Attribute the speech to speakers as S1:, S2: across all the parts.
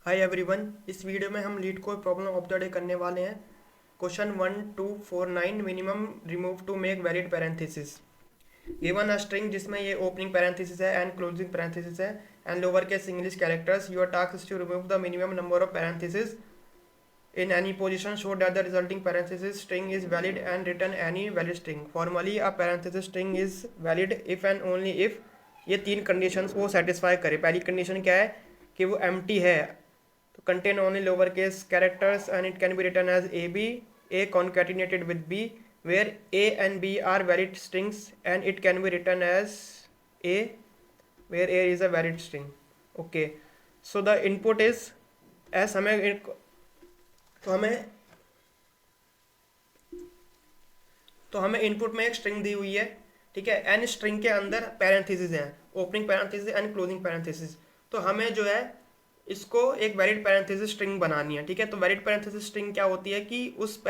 S1: Hi everyone. इस video में हम LeetCode problem of the day करने वाले हैं। Question 1249 minimum remove to make valid parentheses. Given a string जिसमें ये ओपनिंग पैरेंथेसिस है एंड क्लोजिंग पैरेंथेसिस है and lower case English characters. Your task is to remove the minimum number of parentheses in any position so that the resulting parenthesis string is valid and return any valid string. Formally a parenthesis string is valid if and only if ये तीन conditions वो satisfy करे। पहली condition क्या है कि वो empty है, तो contain only lower case characters and it can be written as a concatenated with b where a and b are valid strings and it can be written as a where a is a valid string. Okay, so the input is as हमें तो हमें तो हमें input में एक string दी हुई है, ठीक है। एन स्ट्रिंग के अंदर पैरेंथेसिस हैं, opening parenthesis and closing parenthesis. तो हमें जो है इसको एक वैलिड पैरेंथेसिस स्ट्रिंग बनानी है, ठीक है। तो वैलिड पैरेंथेसिस स्ट्रिंग क्या होती है कि उस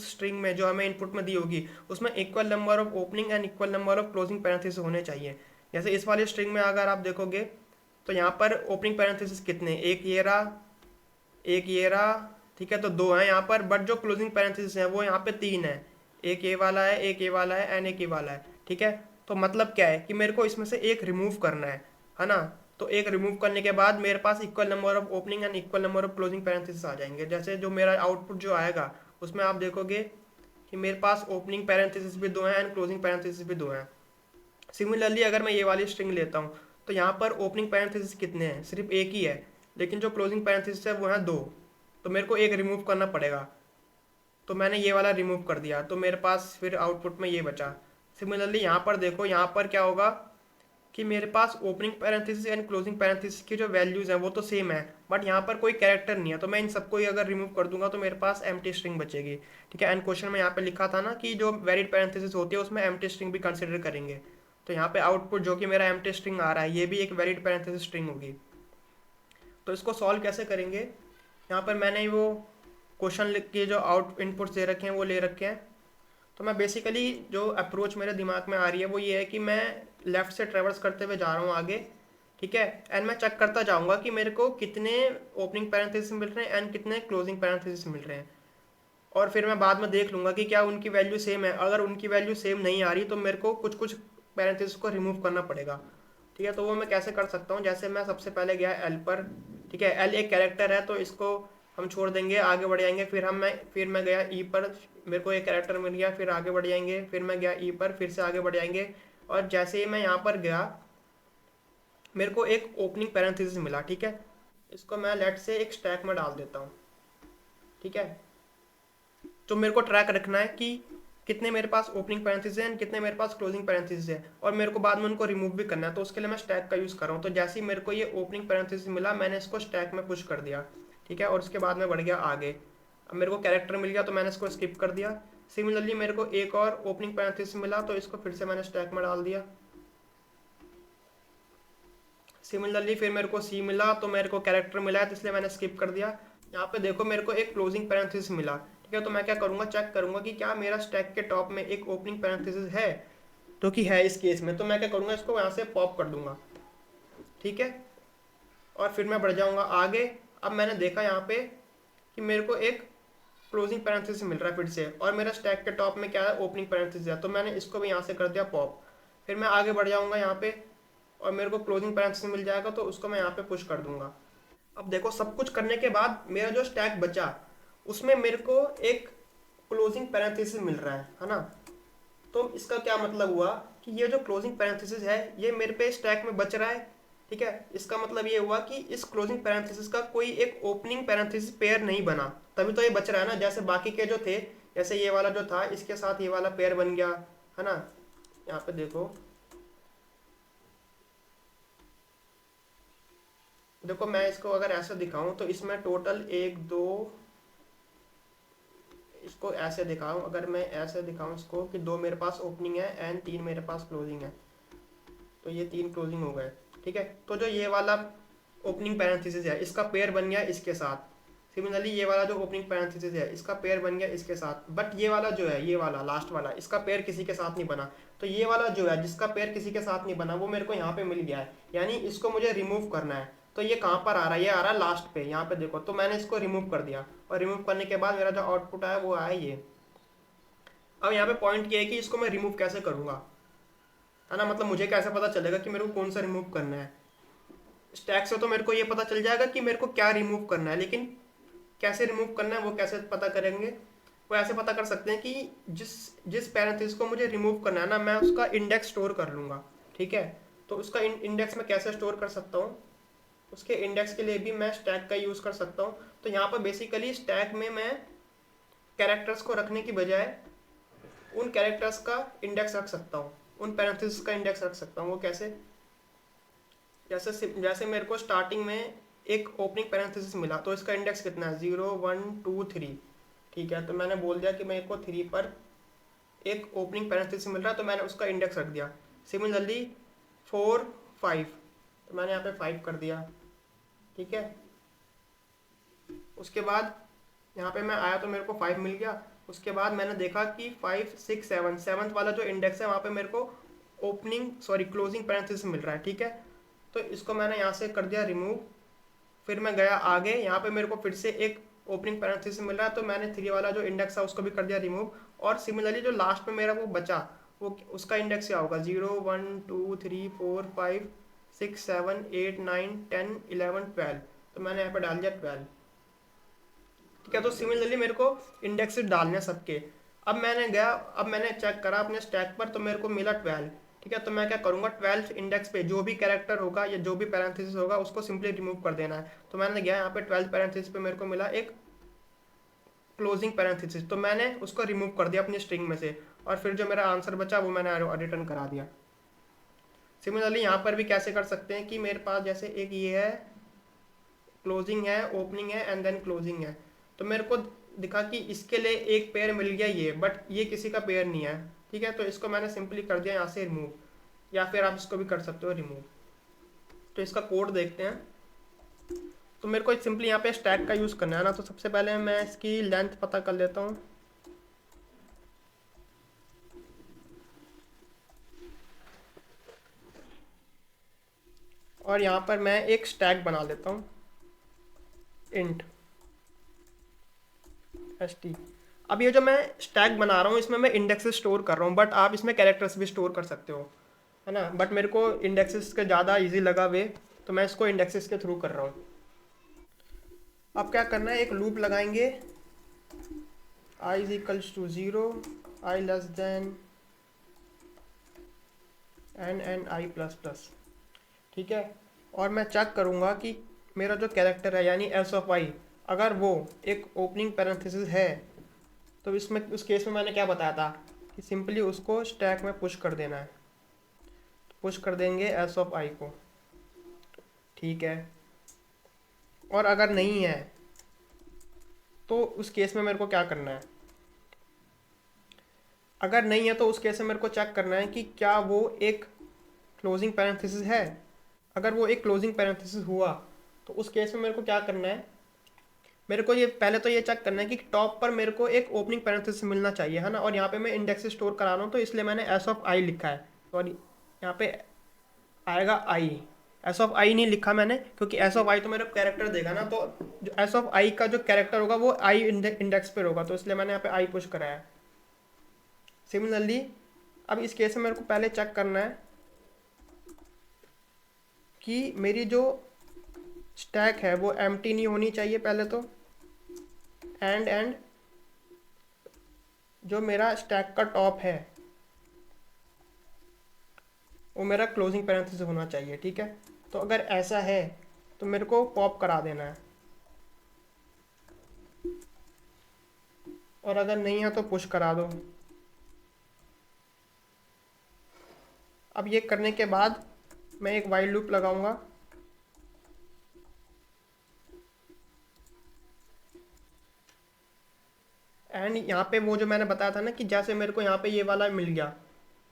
S1: स्ट्रिंग में जो हमें इनपुट में दी होगी उसमें equal number of opening and equal number of closing parenthesis होने चाहिए। जैसे इस वाली स्ट्रिंग में अगर आप देखोगे तो यहाँ पर ओपनिंग पैरेंथेसिस कितने, एक ये रहा, ठीक है। तो दो हैं यहाँ पर, बट जो क्लोजिंग पैरेंथेसिस है वो यहाँ पे तीन है, एक ये वाला है, एक ये वाला है एंड एक ये वाला है, ठीक है। तो मतलब क्या है कि मेरे को इसमें से एक रिमूव करना है ना। तो एक रिमूव करने के बाद मेरे पास equal number of opening and equal number of closing parenthesis आ जाएंगे। जैसे जो मेरा आउटपुट जो आएगा उसमें आप देखोगे कि मेरे पास ओपनिंग पैरेंथेसिस भी दो हैं एंड क्लोजिंग पैरेंथेसिस भी दो हैं। सिमिलरली अगर मैं ये वाली स्ट्रिंग लेता हूँ तो यहाँ पर ओपनिंग पैरेंथेसिस कितने हैं, सिर्फ एक ही है, लेकिन जो क्लोजिंग पैरेंथेसिस है वो है दो। तो मेरे को एक रिमूव करना पड़ेगा, तो मैंने ये वाला रिमूव कर दिया, तो मेरे पास फिर आउटपुट में ये बचा। सिमिलरली यहाँ पर देखो, यहाँ पर क्या होगा कि मेरे पास opening parenthesis and closing parenthesis की जो वैल्यूज़ हैं वो तो सेम है, बट यहाँ पर कोई कैरेक्टर नहीं है। तो मैं इन सबको ही अगर रिमूव कर दूंगा तो मेरे पास एम्प्टी स्ट्रिंग बचेगी, ठीक है। एंड क्वेश्चन में यहाँ पे लिखा था ना कि जो वैलिड पैरेंथेसिस होती है उसमें एम्प्टी स्ट्रिंग भी कंसिडर करेंगे। तो यहाँ पे आउटपुट जो कि मेरा एम्प्टी स्ट्रिंग आ रहा है ये भी एक वैलिड पैरेंथेसिस स्ट्रिंग होगी। तो इसको सॉल्व कैसे करेंगे, यहाँ पर मैंने वो क्वेश्चन लिख के जो आउट इनपुट्स दे रखे हैं वो ले रखे हैं। तो मैं बेसिकली जो अप्रोच मेरे दिमाग में आ रही है वो ये है कि मैं लेफ़्ट से ट्रेवर्स करते हुए जा रहा हूँ आगे, ठीक है। एंड मैं चेक करता जाऊँगा कि मेरे को कितने ओपनिंग पैरेंथेसिस मिल रहे हैं एंड कितने क्लोजिंग पैरेंथेसिस मिल रहे हैं, और फिर मैं बाद में देख लूँगा कि क्या उनकी वैल्यू सेम है। अगर उनकी वैल्यू सेम नहीं आ रही तो मेरे को कुछ कुछ पैरेंथेसिस को रिमूव करना पड़ेगा, ठीक है। तो वो मैं कैसे कर सकता हूँ, जैसे मैं सबसे पहले गया एल पर, ठीक है। एल एक कैरेक्टर है तो इसको हम छोड़ देंगे, आगे बढ़ जाएंगे। फिर मैं गया ई पर, मेरे को एक कैरेक्टर मिल गया, फिर आगे बढ़ जाएंगे। फिर मैं गया ई पर, फिर से आगे बढ़ जाएंगे। और जैसे ही मैं यहाँ पर गया मेरे को एक ओपनिंग पैरेंथेसिस मिला, ठीक है। इसको मैं लेट से एक स्टैक में डाल देता हूँ, ठीक है। तो मेरे को ट्रैक रखना है कि कितने मेरे पास ओपनिंग पैरेंथेसिस है कितने मेरे पास क्लोजिंग पैरेंथेसिस है, और मेरे को बाद में उनको रिमूव भी करना है। तो उसके लिए मैं स्टैक का यूज़ कर रहा हूँ। तो जैसे ही मेरे को ये ओपनिंग पैरेंथेसिस मिला मैंने इसको स्टैक में पुश कर दिया, ठीक है। और उसके बाद में बढ़ गया आगे। अब मेरे को कैरेक्टर मिल गया तो मैंने इसको स्किप कर दिया। सिमिलरली मेरे को एक और ओपनिंग पैरेंथेसिस मिला तो इसको फिर से मैंने स्टैक में डाल दिया। सिमिलरली फिर मेरे को सी मिला तो मेरे को कैरेक्टर मिला है तो इसलिए मैंने स्किप कर दिया। यहाँ पे देखो मेरे को एक क्लोजिंग पैरेंथेसिस मिला, ठीक है। तो मैं क्या करूँगा, चेक करूँगा कि क्या मेरा स्टैक के टॉप में एक ओपनिंग पैरेंथेसिस है, तो कि है इस केस में। तो मैं क्या करूँगा, इसको यहाँ से पॉप कर दूंगा, ठीक है। और फिर मैं बढ़ जाऊँगा आगे। अब मैंने देखा यहाँ पे कि मेरे को एक क्लोजिंग पैरेंथेसिस मिल रहा है फिर से, और मेरा स्टैक के टॉप में क्या है, ओपनिंग पैरेंथेसिस है। तो मैंने इसको भी यहाँ से कर दिया पॉप। फिर मैं आगे बढ़ जाऊँगा यहाँ पे और मेरे को क्लोजिंग पैरेंथेसिस मिल जाएगा तो उसको मैं यहाँ पे पुश कर दूंगा। अब देखो सब कुछ करने के बाद मेरा जो स्टैक बचा उसमें मेरे को एक क्लोजिंग पैरेंथेसिस मिल रहा है ना। तो इसका क्या मतलब हुआ कि ये जो क्लोजिंग पैरेंथेसिस है ये मेरे पे स्टैक में बच रहा है, ठीक है। इसका मतलब ये हुआ कि इस क्लोजिंग पैरेंथेसिस का कोई एक ओपनिंग पैरेंथेसिस पेयर नहीं बना, तभी तो ये बच रहा है ना। जैसे बाकी के जो थे, जैसे ये वाला जो था इसके साथ ये वाला पेयर बन गया है ना। यहाँ पे देखो मैं इसको अगर ऐसे दिखाऊं तो इसमें टोटल एक दो, इसको ऐसे दिखाऊं, अगर मैं ऐसे दिखाऊं इसको कि दो मेरे पास ओपनिंग है एंड तीन मेरे पास क्लोजिंग है, तो ये तीन क्लोजिंग हो गए, ठीक है। तो जो ये वाला ओपनिंग पैरेंथेसिस है इसका पेयर बन गया इसके साथ। सिमिलरली ये वाला जो ओपनिंग पैरेंथेसिस है इसका पेयर बन गया इसके साथ, बट ये वाला जो है, ये वाला लास्ट वाला, इसका पेयर किसी के साथ नहीं बना। तो ये वाला जो है जिसका पेयर किसी के साथ नहीं बना वो मेरे को यहाँ पे मिल गया है, यानी इसको मुझे रिमूव करना है। तो ये कहाँ पर आ रहा है, ये आ रहा है लास्ट पे, यहाँ पे देखो। तो मैंने इसको रिमूव कर दिया और रिमूव करने के बाद मेरा जो आउटपुट आया वो आया ये। अब यहाँ पे पॉइंट ये है कि इसको मैं रिमूव कैसे करूँगा, है ना, मतलब मुझे कैसे पता चलेगा कि मेरे को कौन सा रिमूव करना है। स्टैक से तो मेरे को ये पता चल जाएगा कि मेरे को क्या रिमूव करना है, लेकिन कैसे रिमूव करना है वो कैसे पता करेंगे। वो ऐसे पता कर सकते हैं कि जिस जिस पैरेंथेसिस को मुझे रिमूव करना है ना, मैं उसका इंडेक्स स्टोर कर लूँगा, ठीक है। तो उसका इंडेक्स मैं कैसे स्टोर कर सकता हूँ, उसके इंडेक्स के लिए भी मैं स्टैक का यूज़ कर सकता हूँ। तो यहाँ पर बेसिकली स्टैक में मैं कैरेक्टर्स को रखने की बजाय उन कैरेक्टर्स का इंडेक्स रख सकता हूँ, उन पैरेंथेसिस का इंडेक्स रख सकता हूँ। वो कैसे, जैसे जैसे मेरे को स्टार्टिंग में एक ओपनिंग पैरेंथेसिस मिला, तो इसका इंडेक्स कितना है, 0 1 2 3, ठीक है। तो मैंने बोल दिया कि मेरे को 3 पर एक ओपनिंग पैरेंथेसिस मिल रहा है, तो मैंने उसका इंडेक्स रख दिया। सिमिलरली 4 5, तो मैंने यहाँ पे 5 कर दिया, ठीक है। उसके बाद यहाँ पे मैं आया तो मेरे को 5 मिल गया। उसके बाद मैंने देखा कि 5 6 7, सेवन्थ वाला जो इंडेक्स है वहाँ पे मेरे को क्लोजिंग पैरेंथेसिस मिल रहा है, ठीक है। तो इसको मैंने यहाँ से कर दिया रिमूव। फिर मैं गया आगे, यहाँ पे मेरे को फिर से एक ओपनिंग पैरेंथेसिस मिल रहा है, तो मैंने 3 वाला जो इंडेक्स है उसको भी कर दिया रिमूव। और सिमिलरली जो लास्ट में मेरा वो बचा, वो उसका इंडेक्स क्या होगा, 0 1 2 3 4 5 6 7 8 9 10 11 12, तो मैंने यहाँ पे डाल दिया 12, ठीक है। तो सिमिलरली मेरे को इंडेक्सेस डालने हैं सबके। अब मैंने चेक करा अपने स्टैक पर, तो मेरे को मिला 12, ठीक है। तो मैं क्या करूँगा, 12 इंडेक्स पे जो भी कैरेक्टर होगा या जो भी पैरेंथेसिस होगा उसको सिंपली रिमूव कर देना है। तो मैंने गया यहाँ पे 12 पैरेंथेसिस पे मेरे को मिला एक क्लोजिंग पैरेंथेसिस, तो मैंने उसको रिमूव कर दिया अपनी स्ट्रिंग में से, और फिर जो मेरा आंसर बचा वो मैंने रिटर्न करा दिया। सिमिलरली यहाँ पर भी कैसे कर सकते हैं कि मेरे पास जैसे एक ये है, क्लोजिंग है, ओपनिंग है एंड देन क्लोजिंग है। तो मेरे को दिखा कि इसके लिए एक पेयर मिल गया ये, बट ये किसी का पेयर नहीं है, ठीक है। तो इसको मैंने सिंपली कर दिया यहाँ से रिमूव, या फिर आप इसको भी कर सकते हो रिमूव। तो इसका कोड देखते हैं। तो मेरे को सिंपली यहाँ पे स्टैक का यूज़ करना है ना, तो सबसे पहले मैं इसकी लेंथ पता कर लेता हूँ। और यहाँ पर मैं एक स्टैक बना लेता हूँ, इंट st। अब ये जो मैं स्टैक बना रहा हूँ इसमें मैं इंडेक्सेस स्टोर कर रहा हूँ, बट आप इसमें कैरेक्टर्स भी स्टोर कर सकते हो, है ना। बट मेरे को इंडेक्सेस के ज़्यादा इजी लगा वे, तो मैं इसको इंडेक्सेस के थ्रू कर रहा हूँ। अब क्या करना है, एक लूप लगाएंगे, i is equals to 0, i less than n and i plus plus, ठीक है। और मैं चेक करूँगा कि मेरा जो कैरेक्टर है यानी एस ऑफ आई, अगर वो एक ओपनिंग पैरेंथेसिस है, तो इसमें उस केस में मैंने क्या बताया था कि सिंपली उसको स्टैक में पुश कर देना है। तो पुश कर देंगे एस ऑफ आई को, ठीक है। और अगर नहीं है तो उस केस में मेरे को क्या करना है, अगर नहीं है तो उस केस में मेरे को चेक करना है कि क्या वो एक क्लोजिंग पैरेंथेसिस है। अगर वो एक क्लोजिंग पैरेंथेसिस हुआ तो उस केस में मेरे को क्या करना है, मेरे को ये पहले तो ये चेक करना है कि टॉप पर मेरे को एक ओपनिंग पैरेंथेसिस मिलना चाहिए, है ना। और यहाँ पे मैं इंडेक्स से स्टोर करा रहा हूँ, तो इसलिए मैंने एस ऑफ आई लिखा है, और यहाँ पे आएगा आई। एस ऑफ आई नहीं लिखा मैंने, क्योंकि एस ऑफ आई तो मेरा कैरेक्टर देगा ना, तो जो एस ऑफ आई का जो कैरेक्टर होगा वो आई इंडेक्स पर होगा, तो इसलिए मैंने यहाँ पे आई पुश कराया। सिमिलरली अब इस केस में मेरे को पहले चेक करना है कि मेरी जो स्टैक है वो एम्प्टी नहीं होनी चाहिए पहले तो, एंड जो मेरा स्टैक का टॉप है वो मेरा क्लोजिंग पैरेंथेसिस होना चाहिए, ठीक है। तो अगर ऐसा है तो मेरे को पॉप करा देना है, और अगर नहीं है तो पुश करा दो। अब ये करने के बाद मैं एक वाइल लूप लगाऊंगा, एंड यहाँ पे वो जो मैंने बताया था ना कि जैसे मेरे को यहाँ पे ये वाला मिल गया,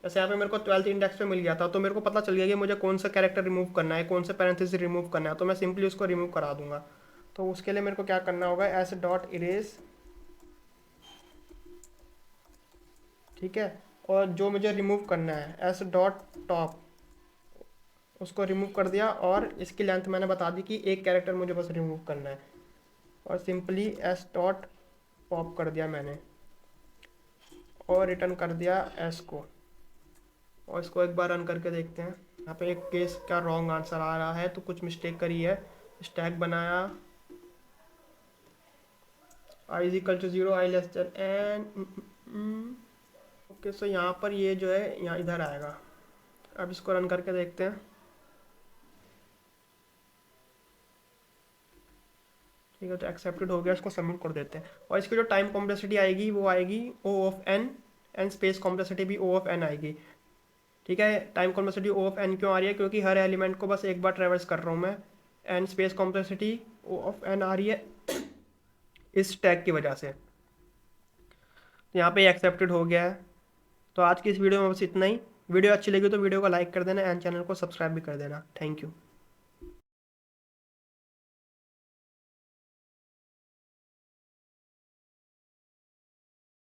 S1: जैसे यहाँ पे मेरे को 12th इंडेक्स पे मिल गया था, तो मेरे को पता चल गया कि मुझे कौन सा कैरेक्टर रिमूव करना है, कौन सा पैरेंथेसिस रिमूव करना है, तो मैं सिंपली उसको रिमूव करा दूंगा। तो उसके लिए मेरे को क्या करना होगा, एस डॉट इरेज, ठीक है। और जो मुझे रिमूव करना है एस डॉट टॉप, उसको रिमूव कर दिया और इसकी लेंथ मैंने बता दी कि एक कैरेक्टर मुझे बस रिमूव करना है, और सिंपली एस डॉट पॉप कर दिया मैंने और रिटर्न कर दिया एस को। और इसको एक बार रन करके देखते हैं। यहाँ पे एक केस का रॉन्ग आंसर आ रहा है, तो कुछ मिस्टेक करी है। स्टैक बनाया i is equal to 0, i less than n. Okay, so यहाँ पर ये जो है यहाँ इधर आएगा। अब इसको रन करके देखते हैं। ठीक है, तो एक्सेप्टेड हो गया, इसको सबमिट कर देते हैं। और इसकी जो टाइम कॉम्प्लेक्सिटी आएगी वो आएगी O of n, and space complexity भी ओ ऑफ एन आएगी। ठीक है, time complexity O of n क्यों आ रही है, क्योंकि हर एलिमेंट को बस एक बार ट्रेवर्स कर रहा हूँ मैं। And space complexity O of n आ रही है इस टैग की वजह से। तो यहाँ पे एक्सेप्टेड हो गया है। तो आज की इस वीडियो में बस इतना ही। वीडियो अच्छी लगी तो वीडियो को लाइक कर देना एंड चैनल को सब्सक्राइब भी कर देना। Thank you.